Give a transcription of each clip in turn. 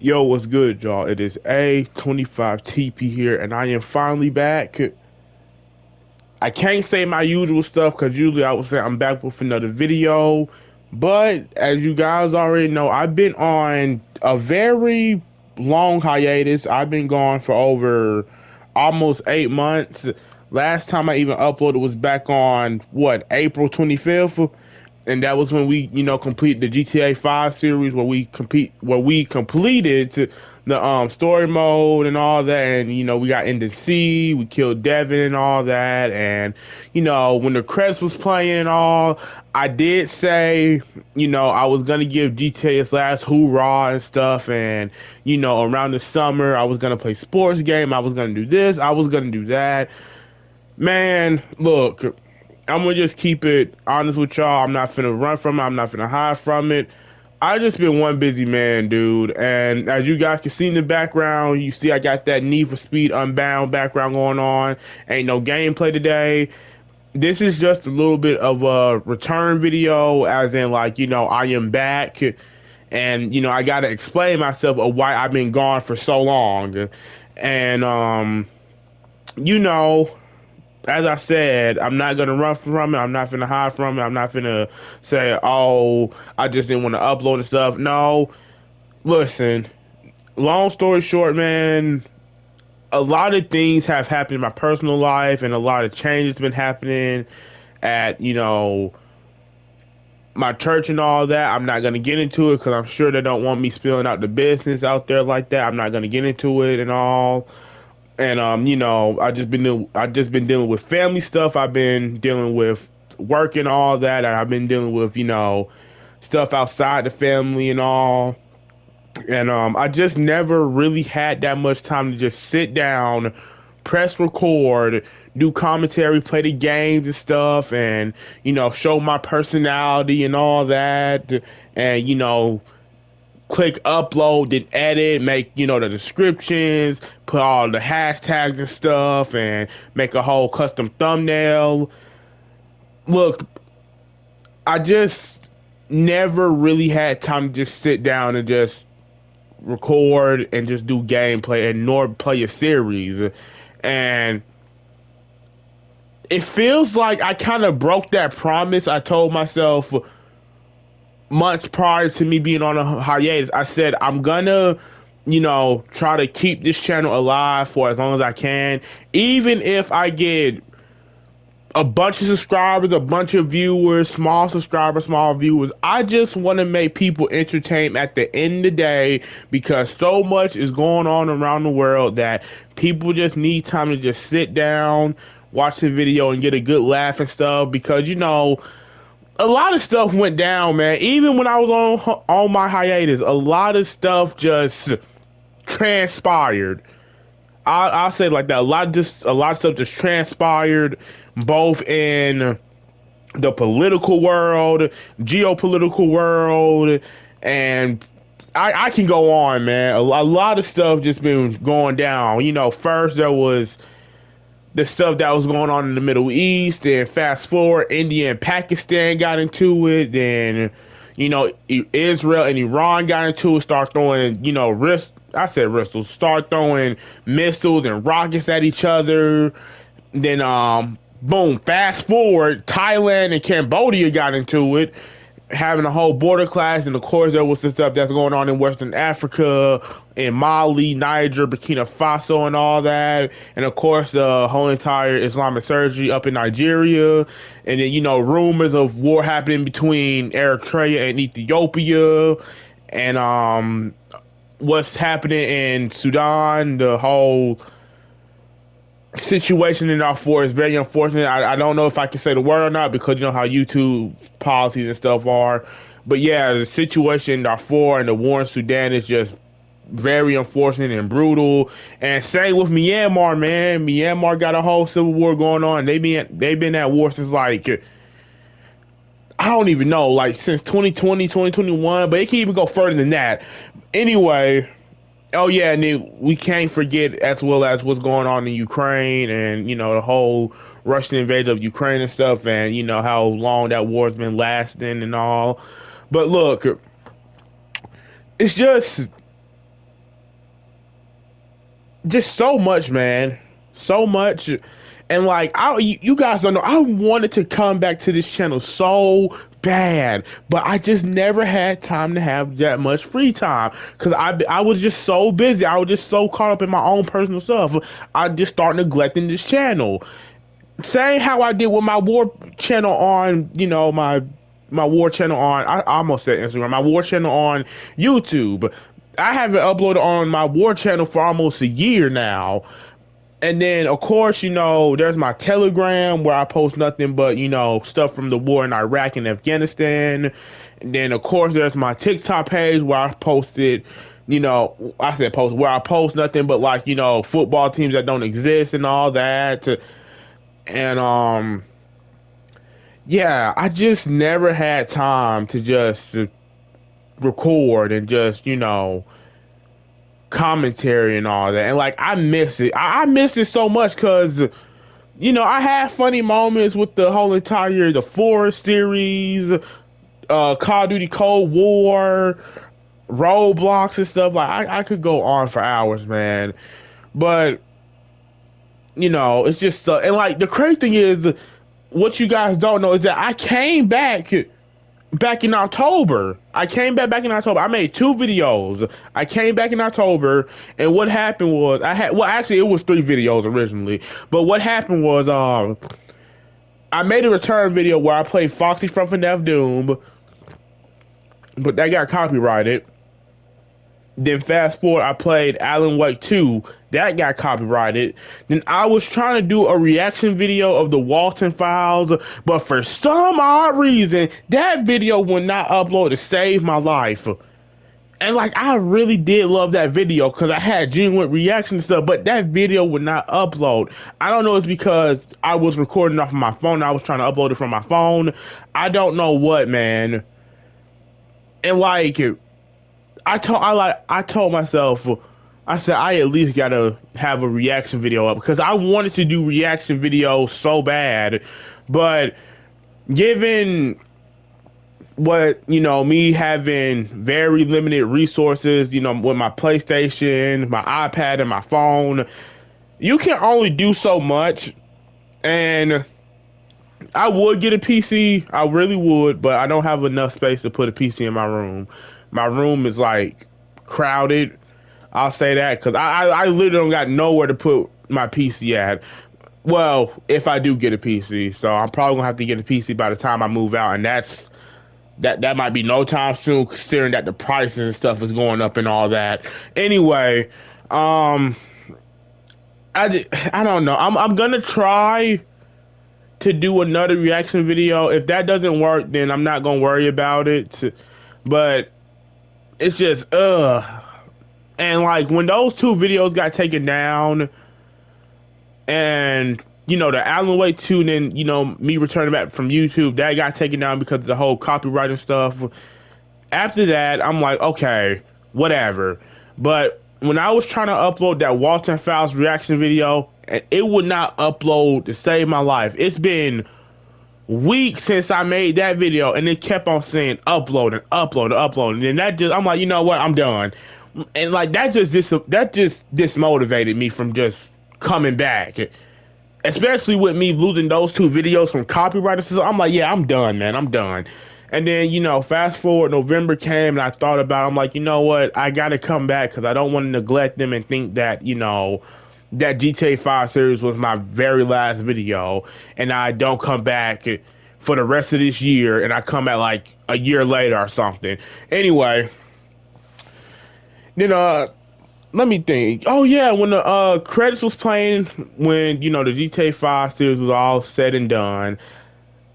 Yo, what's good, y'all? It is A25TP here, and I am finally back. I can't say my usual stuff because usually I would say I'm back with another video. But as you guys already know, I've been on a very long hiatus. I've been gone for over almost 8 months. Last time I even uploaded was back on what, April 25th? And that was when we, completed the GTA 5 series where we completed the story mode and all that, and we got into sea, we killed Devin and all that, and when the credits was playing and all, I did say, I was gonna give GTA its last hoorah and stuff, and around the summer I was gonna play sports game, I was gonna do this, I was gonna do that. Man, look, I'm gonna just keep it honest with y'all. I'm not finna run from it. I'm not finna hide from it. I just been one busy man, dude. And as you guys can see in the background, you see I got that Need for Speed Unbound background going on. Ain't no gameplay today. This is just a little bit of a return video, as in like, I am back. And, I gotta explain myself of why I've been gone for so long. And, you know, as I said, I'm not gonna run from it. I'm not gonna hide from it. I'm not gonna say, "Oh, I just didn't want to upload and stuff." No, listen. Long story short, man, a lot of things have happened in my personal life, and a lot of changes been happening at my church and all that. I'm not gonna get into it because I'm sure they don't want me spilling out the business out there like that. I'm not gonna get into it and all. And I just been dealing with family stuff. I've been dealing with work and all that, and I've been dealing with stuff outside the family and all. And I just never really had that much time to just sit down, press record, do commentary, play the games and stuff, and show my personality and all that, and click upload, then edit, make the descriptions, put all the hashtags and stuff, and make a whole custom thumbnail. Look, I just never really had time to just sit down and just record and just do gameplay and nor play a series. And it feels like I kind of broke that promise I told myself months prior to me being on a hiatus. I said I'm gonna, try to keep this channel alive for as long as I can, even if I get a bunch of subscribers, a bunch of viewers, small subscribers, small viewers. I just want to make people entertained at the end of the day because so much is going on around the world that people just need time to just sit down, watch the video, and get a good laugh and stuff. Because a lot of stuff went down, man. Even when I was on my hiatus, a lot of stuff just transpired. I'll say it like that. A lot of stuff just transpired, both in the political world, geopolitical world, and I can go on, man. A lot of stuff just been going down. First there was the stuff that was going on in the Middle East. Then fast forward, India and Pakistan got into it. Then, Israel and Iran got into it. Start throwing, I said missiles. Start throwing missiles and rockets at each other. Then, boom. Fast forward, Thailand and Cambodia got into it, having a whole border clash, and of course there was the stuff that's going on in Western Africa, in Mali, Niger, Burkina Faso, and all that, and of course the whole entire Islamic surgery up in Nigeria, and then rumors of war happening between Eritrea and Ethiopia, and what's happening in Sudan, the whole situation in Darfur is very unfortunate. I don't know if I can say the word or not because you know how YouTube policies and stuff are. But yeah, the situation in Darfur and the war in Sudan is just very unfortunate and brutal. And same with Myanmar, man. Myanmar got a whole civil war going on. They've been at war since like I don't even know, like since 2020, 2021, but it can even go further than that. Anyway, oh yeah, and then we can't forget as well as what's going on in Ukraine and the whole Russian invasion of Ukraine and stuff, and how long that war's been lasting and all. But look, it's just just so much, man, so much. And like, you guys don't know, I wanted to come back to this channel so bad, but I just never had time to have that much free time because I was just so busy. I was just so caught up in my own personal stuff. I just started neglecting this channel. Same how I did with my war channel on, my war channel on, I almost said Instagram, my war channel on YouTube. I haven't uploaded on my war channel for almost a year now. And then, of course, there's my Telegram where I post nothing but, stuff from the war in Iraq and Afghanistan. And then, of course, there's my TikTok page where I posted, I said post, where I post nothing but, like, football teams that don't exist and all that. And, yeah, I just never had time to just record and just, commentary and all that. And, like, I miss it. I miss it so much because I had funny moments with the whole entire the Forest series, Call of Duty Cold War, Roblox and stuff. Like I could go on for hours, man. But it's just and like the crazy thing is, what you guys don't know is that I came back in October. I came back in October. I made two videos. I came back in October, and what happened was actually it was three videos originally. But what happened was I made a return video where I played Foxy from FNAF Doom, but that got copyrighted. Then fast forward, I played Alan Wake 2. That got copyrighted. Then I was trying to do a reaction video of the Walton Files, but for some odd reason, that video would not upload to save my life. And like I really did love that video because I had genuine reaction and stuff, but that video would not upload. I don't know if it's because I was recording off of my phone. I was trying to upload it from my phone. I don't know what, man. And like I told myself, I said I at least gotta have a reaction video up because I wanted to do reaction videos so bad, but given what me having very limited resources, with my PlayStation, my iPad, and my phone, you can only do so much. And I would get a PC, I really would, but I don't have enough space to put a PC in my room. My room is like crowded. I'll say that because I literally don't got nowhere to put my PC at. Well, if I do get a PC, so I'm probably gonna have to get a PC by the time I move out, and that might be no time soon, considering that the prices and stuff is going up and all that. Anyway, I don't know. I'm gonna try to do another reaction video. If that doesn't work, then I'm not gonna worry about it. But it's just and like when those two videos got taken down, and the Alan Wake 2, and then me returning back from YouTube, that got taken down because of the whole copyright and stuff. After that, I'm like, okay, whatever. But when I was trying to upload that Walton Files reaction video, and it would not upload to save my life. It's been weeks since I made that video, and it kept on saying upload and upload and upload. And then I'm like, you know what, I'm done. And like that just dismotivated me from just coming back. Especially with me losing those two videos from copyright. So I'm like, yeah, I'm done, man. I'm done. And then, fast forward, November came, and I thought about it. I'm like, you know what? I got to come back because I don't want to neglect them and think that, that GTA 5 series was my very last video, and I don't come back for the rest of this year, and I come back like a year later or something. Anyway, then, let me think. Oh yeah, when the credits was playing, when the GTA 5 series was all said and done.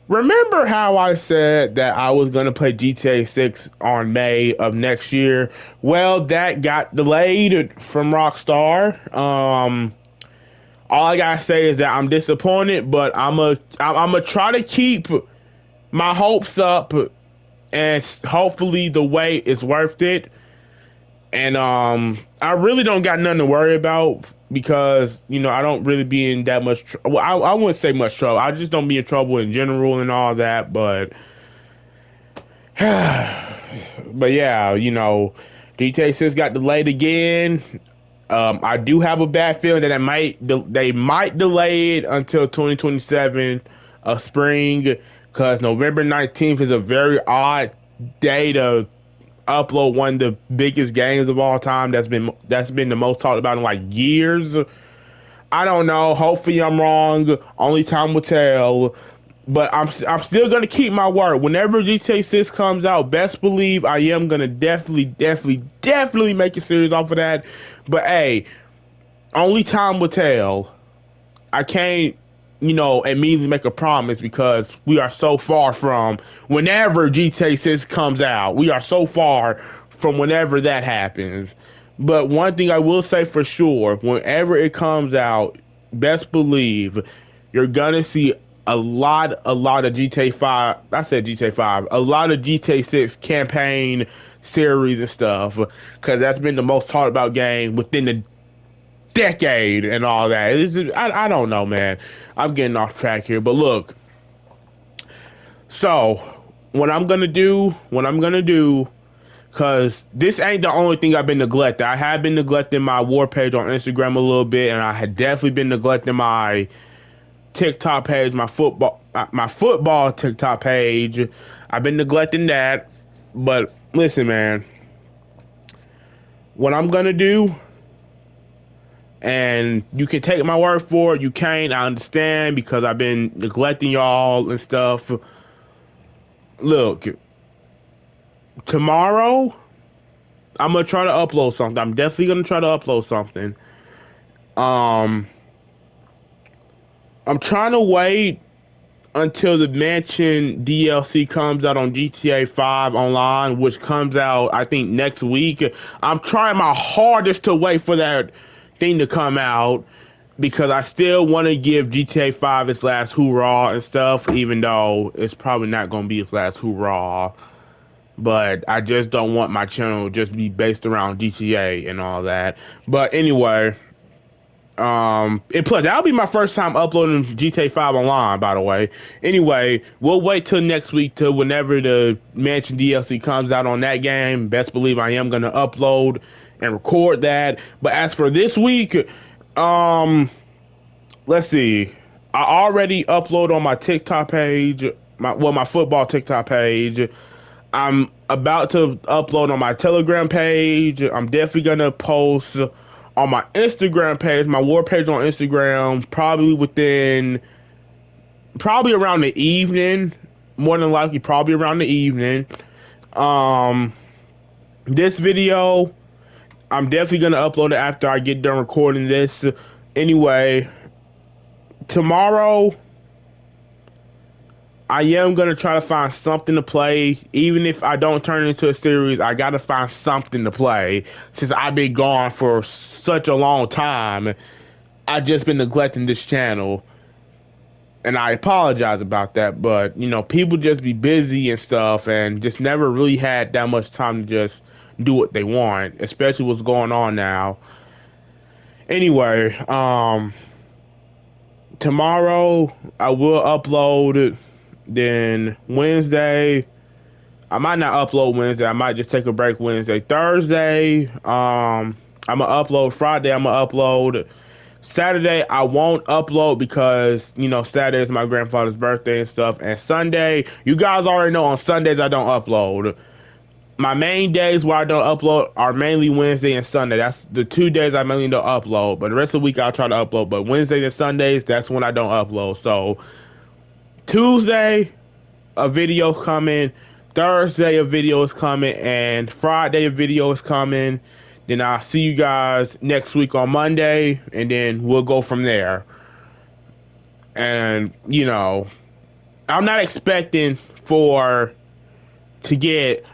Remember how I said that I was gonna play GTA 6 on May of next year? Well, that got delayed from Rockstar. All I gotta say is that I'm disappointed, but I'm try to keep my hopes up, and hopefully the wait is worth it. And I really don't got nothing to worry about because I don't really be in that much. Well, I wouldn't say much trouble. I just don't be in trouble in general and all that. But but yeah, GTA 6 got delayed again. I do have a bad feeling that they might delay it until 2027 spring, because November 19th is a very odd day to upload one of the biggest games of all time. That's been the most talked about in like years. I don't know. Hopefully I'm wrong. Only time will tell. But I'm still gonna keep my word. Whenever GTA 6 comes out, best believe I am gonna definitely make a series off of that. But hey, only time will tell. I can't, immediately make a promise because we are so far from whenever GTA 6 comes out. We are so far from whenever that happens. But one thing I will say for sure, whenever it comes out, best believe you're gonna see a lot of GTA 5. I said GTA 5. A lot of GTA 6 campaign series and stuff, because that's been the most talked about game within the decade and all that. I don't know, man. I'm getting off track here, but look. So what I'm gonna do, cause this ain't the only thing I've been neglecting. I have been neglecting my war page on Instagram a little bit, and I had definitely been neglecting my TikTok page, my football TikTok page. I've been neglecting that, but listen, man. What I'm gonna do, and you can take my word for it. You can't. I understand because I've been neglecting y'all and stuff. Look, tomorrow I'm gonna try to upload something. I'm definitely gonna try to upload something. Um, I'm trying to wait until the Mansion DLC comes out on GTA 5 online, which comes out I think next week. I'm trying my hardest to wait for that thing to come out because I still want to give GTA 5 its last hoorah and stuff, even though it's probably not going to be its last hoorah. But I just don't want my channel just be based around GTA and all that. But anyway, and plus that'll be my first time uploading GTA 5 online, by the way. Anyway, we'll wait till next week till whenever the Mansion DLC comes out on that game. Best believe I am gonna upload and record that. But as for this week, um, let's see. I already upload on my TikTok page, my football TikTok page. I'm about to upload on my Telegram page. I'm definitely gonna post on my Instagram page, my war page on Instagram, probably around the evening. More than likely, probably around the evening. Um, this video, I'm definitely gonna upload it after I get done recording this. Anyway, tomorrow I am gonna try to find something to play. Even if I don't turn it into a series, I gotta find something to play. Since I've been gone for such a long time, I've just been neglecting this channel. And I apologize about that, but people just be busy and stuff and just never really had that much time to just do what they want, especially what's going on now. Anyway, tomorrow I will upload. Then Wednesday, I might not upload Wednesday. I might just take a break Wednesday. Thursday, I'm gonna upload. Friday, I'm gonna upload. Saturday, I won't upload because Saturday is my grandfather's birthday and stuff. And Sunday, you guys already know on Sundays I don't upload. My main days where I don't upload are mainly Wednesday and Sunday. That's the 2 days I mainly don't upload. But the rest of the week I'll try to upload. But Wednesdays and Sundays, that's when I don't upload. So Tuesday, a video coming. Thursday, a video is coming. And Friday, a video is coming. Then I'll see you guys next week on Monday. And then we'll go from there. And, I'm not expecting to get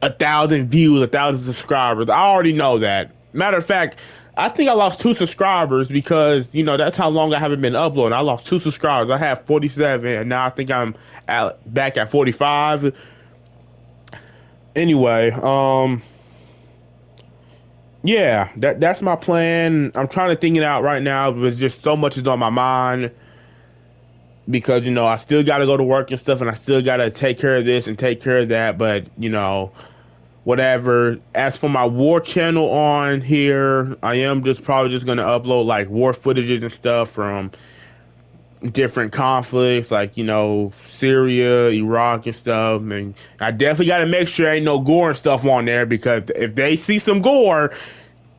1,000 views, 1,000 subscribers. I already know that. Matter of fact, I think I lost 2 subscribers because that's how long I haven't been uploading. I lost 2 subscribers. I have 47, and now I think I'm back at 45. Anyway, yeah, that's my plan. I'm trying to think it out right now, but just so much is on my mind because I still got to go to work and stuff, and I still got to take care of this and take care of that. But whatever. As for my war channel on here, I am just probably just gonna upload like war footages and stuff from different conflicts, like Syria, Iraq, and stuff. And I definitely got to make sure ain't no gore and stuff on there, because if they see some gore,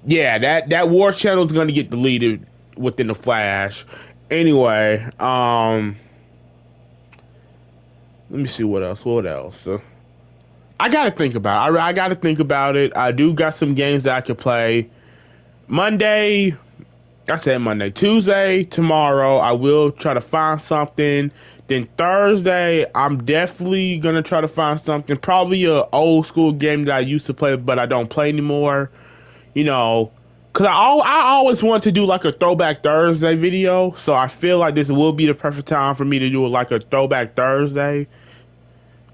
yeah, that war channel is gonna get deleted within the flash. Anyway, let me see what else. What else? I gotta think about it. I gotta think about it. I do got some games that I could play. Monday, I said Monday. Tuesday, tomorrow, I will try to find something. Then Thursday, I'm definitely gonna try to find something. Probably a old school game that I used to play, but I don't play anymore. You know, cause I always want to do like a Throwback Thursday video. So I feel like this will be the perfect time for me to do like a Throwback Thursday.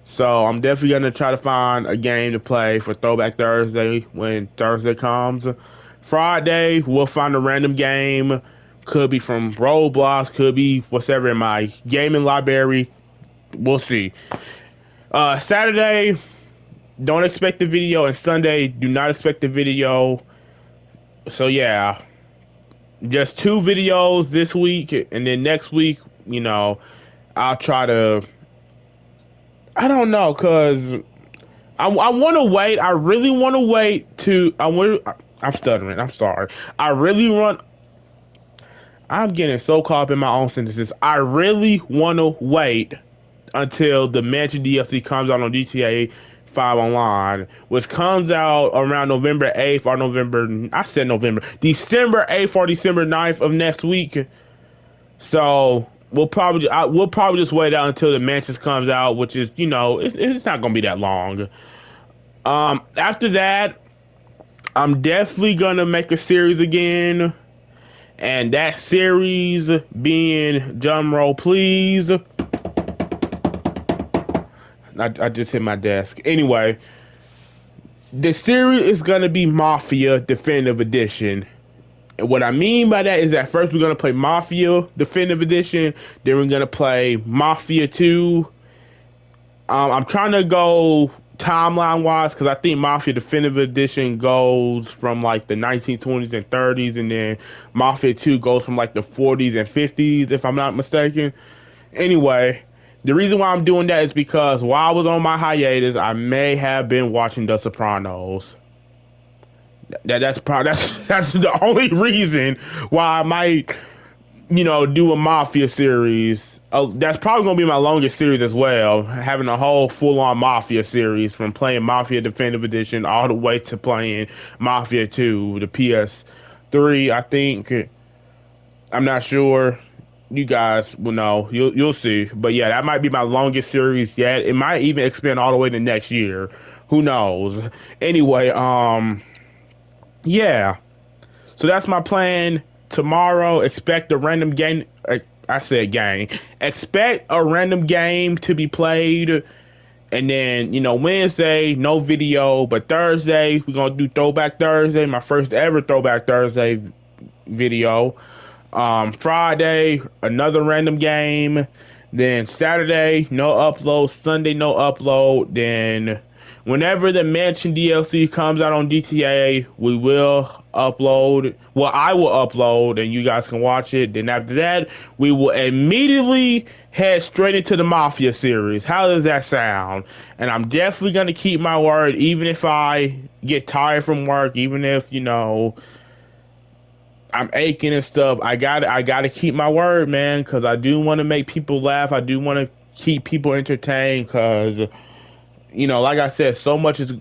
So I'm definitely gonna try to find a game to play for Throwback Thursday when Thursday comes. Friday, we'll find a random game. Could be from Roblox, could be whatever in my gaming library. We'll see. Saturday, don't expect the video, and Sunday, do not expect the video. So yeah, just 2 videos this week, and then next week, I'll try to. I don't know, cause I want to wait. I really want to wait to. I'm stuttering. I'm sorry. I really want. I'm getting so caught up in my own sentences. I really want to wait until the Mansion DLC comes out on GTA 5 Online, which comes out around November 8th or December 8th or December 9th of next week. So we'll probably just wait out until the Mansions comes out, which is it's not gonna be that long. After that, I'm definitely gonna make a series again, and that series being, drum roll please. I just hit my desk. Anyway, the series is gonna be Mafia Definitive Edition. And what I mean by that is that first we're gonna play Mafia Definitive Edition, then we're gonna play Mafia 2. I'm trying to go timeline wise, because I think Mafia Definitive Edition goes from like the 1920s and 30s, and then Mafia 2 goes from like the 40s and 50s, if I'm not mistaken. Anyway, the reason why I'm doing that is because while I was on my hiatus, I may have been watching The Sopranos. That's the only reason why I might do a Mafia series. That's probably gonna be my longest series as well, having a whole full-on Mafia series from playing Mafia Definitive Edition all the way to playing Mafia 2, the PS3, I think. I'm not sure. You guys will know. You'll see. But yeah, that might be my longest series yet. It might even expand all the way to next year. Who knows? Anyway, yeah. So that's my plan. Tomorrow, expect a random game. I said game. Expect a random game to be played. And then, Wednesday, no video. But Thursday, we're going to do Throwback Thursday. My first ever Throwback Thursday video. Friday, another random game. Then Saturday, no upload. Sunday, no upload. Then whenever the Mansion DLC comes out on GTA, we will upload. Well, I will upload and you guys can watch it. Then after that, we will immediately head straight into the Mafia series. How does that sound? And I'm definitely going to keep my word, even if I get tired from work, even if, I'm aching and stuff. I gotta keep my word, man, because I do want to make people laugh. I do want to keep people entertained, because like I said, so much is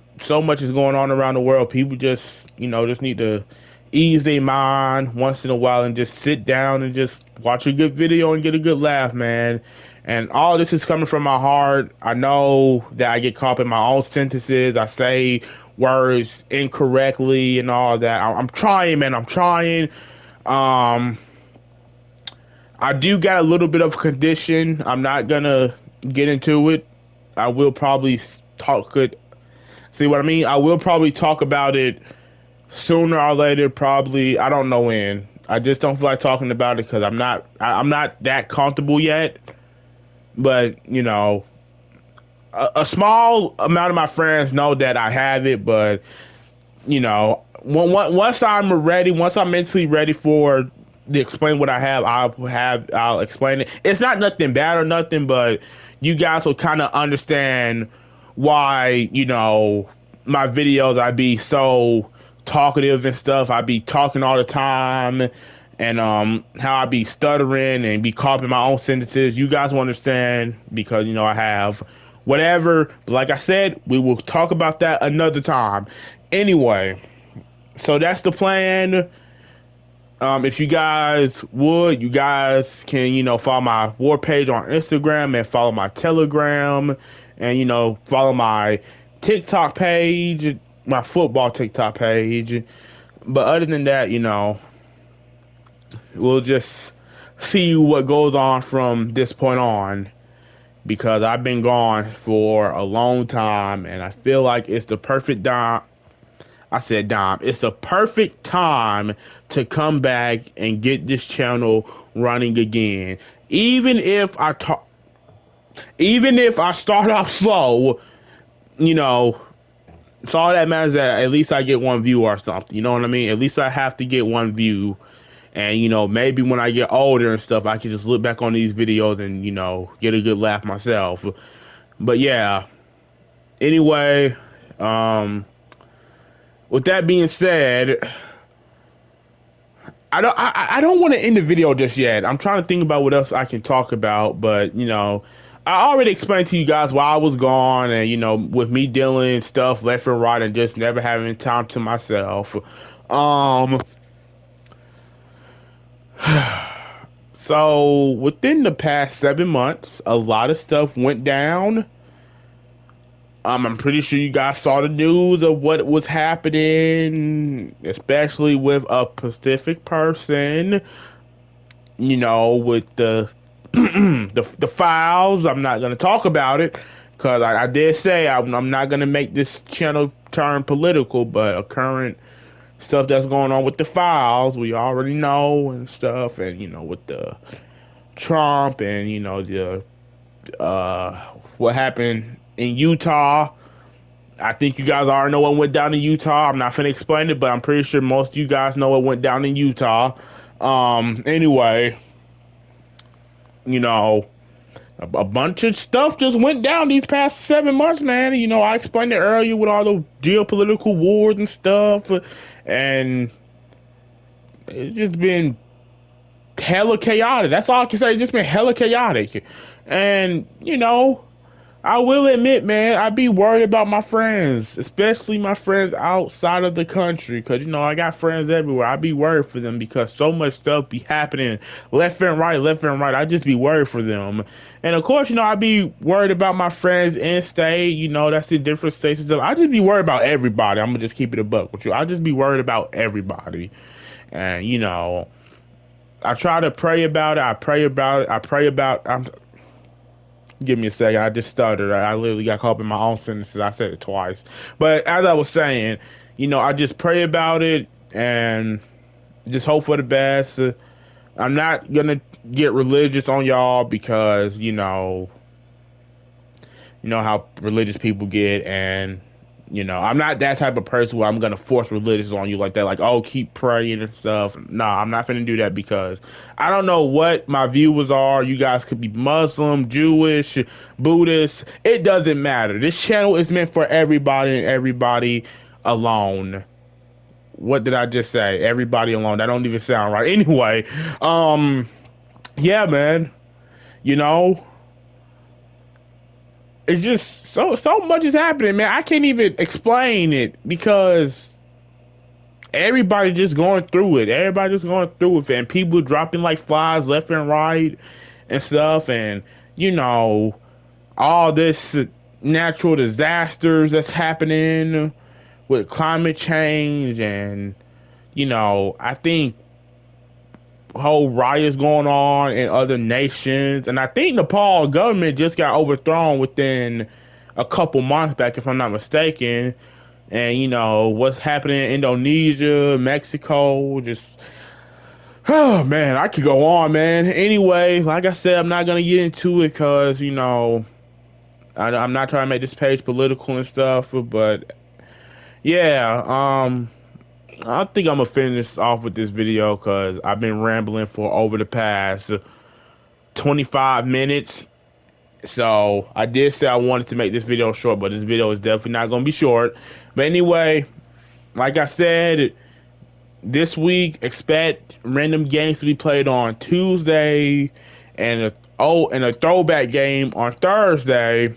going on around the world. People just need to ease their mind once in a while and just sit down and just watch a good video and get a good laugh, man. And all this is coming from my heart. I know that I get caught up in my own sentences. I say words incorrectly and all that. I'm trying, man. I'm trying. Um, I do got a little bit of condition. I'm not gonna get into it. I will probably talk it. See what I mean? I will probably talk about it sooner or later. Probably, I don't know when. I just don't feel like talking about it because I'm not that comfortable yet. But a small amount of my friends know that I have it, but once I'm ready, once I'm mentally ready for to explain what I have, I'll explain it. It's not nothing bad or nothing, but you guys will kind of understand why my videos I be so talkative and stuff. I be talking all the time, and how I be stuttering and be copying my own sentences. You guys will understand because I have whatever. But like I said, we will talk about that another time. Anyway, so that's the plan. If you guys would, you guys can, follow my war page on Instagram and follow my Telegram and, follow my TikTok page, my football TikTok page. But other than that, we'll just see what goes on from this point on because I've been gone for a long time and I feel like it's the perfect time. I said, Dom, it's the perfect time to come back and get this channel running again. Even if I talk, even if I start off slow, you know, it's all that matters that at least I get one view or something. You know what I mean? At least I have to get one view. And, maybe when I get older and stuff, I can just look back on these videos and, get a good laugh myself. But yeah, anyway, um, with that being said, I don't want to end the video just yet. I'm trying to think about what else I can talk about, but I already explained to you guys why I was gone and with me dealing stuff left and right and just never having time to myself. Um so within the past 7 months, a lot of stuff went down. I'm pretty sure you guys saw the news of what was happening, especially with a specific person with the the files. I'm not gonna talk about it because I did say I'm not gonna make this channel turn political, but a current stuff that's going on with the files, we already know and stuff, and with the Trump and the what happened in Utah. I think you guys already know what went down in Utah. I'm not gonna explain it, but I'm pretty sure most of you guys know what went down in Utah. Anyway, you know, a bunch of stuff just went down these past 7 months, man. I explained it earlier with all the geopolitical wars and stuff, and it's just been hella chaotic. That's all I can say. It's just been hella chaotic, and I will admit, man, I be worried about my friends, especially my friends outside of the country, because, I got friends everywhere. I be worried for them because so much stuff be happening left and right, left and right. I just be worried for them. And, of course, I be worried about my friends in state, that's in different states and stuff. I just be worried about everybody. I'm going to just keep it a buck with you. I just be worried about everybody. And, I try to pray about it. I pray about it. I pray about Give me a second. I just stuttered. I literally got caught up in my own sentences. I said it twice. But as I was saying, I just pray about it and just hope for the best. I'm not gonna get religious on y'all because you know how religious people get, and I'm not that type of person where I'm gonna force religious on you like that, like, oh, keep praying and stuff. No, I'm not gonna do that because I don't know what my viewers are. You guys could be Muslim, Jewish, Buddhist. It doesn't matter. This channel is meant for everybody and everybody alone. What did I just say? Everybody alone. That don't even sound right. Anyway, yeah, man. You know, it's just so much is happening, man. I can't even explain it because everybody just going through it. Everybody just going through it, and people dropping like flies left and right and stuff, and all this natural disasters that's happening with climate change, and I think whole riots going on in other nations, and I think Nepal government just got overthrown within a couple months back, if I'm not mistaken. And what's happening in Indonesia, Mexico, just oh man, I could go on, man. Anyway, like I said, I'm not gonna get into it because I'm not trying to make this page political and stuff, but yeah, I think I'm gonna finish off with this video because I've been rambling for over the past 25 minutes. So I did say I wanted to make this video short, but this video is definitely not gonna be short. But anyway, like I said, this week expect random games to be played on Tuesday, and a throwback game on Thursday,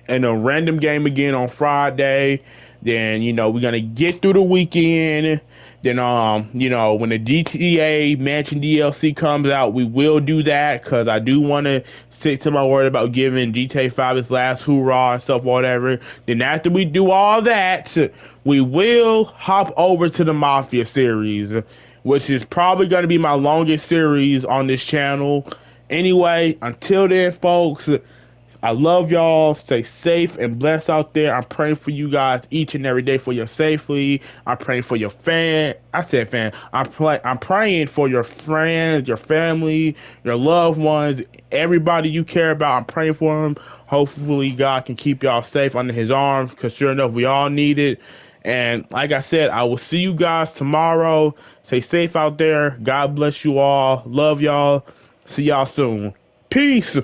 and a random game again on Friday. Then we're gonna get through the weekend. Then when the GTA Mansion DLC comes out, we will do that because I do want to stick to my word about giving GTA 5 its last hoorah and stuff, whatever. Then after we do all that, we will hop over to the Mafia series, which is probably gonna be my longest series on this channel. Anyway, until then, folks. I love y'all. Stay safe and blessed out there. I'm praying for you guys each and every day for your safety. I'm praying for your fan. I said fan. I'm praying for your friends, your family, your loved ones, everybody you care about. I'm praying for them. Hopefully God can keep y'all safe under his arms, because sure enough, we all need it. And like I said, I will see you guys tomorrow. Stay safe out there. God bless you all. Love y'all. See y'all soon. Peace.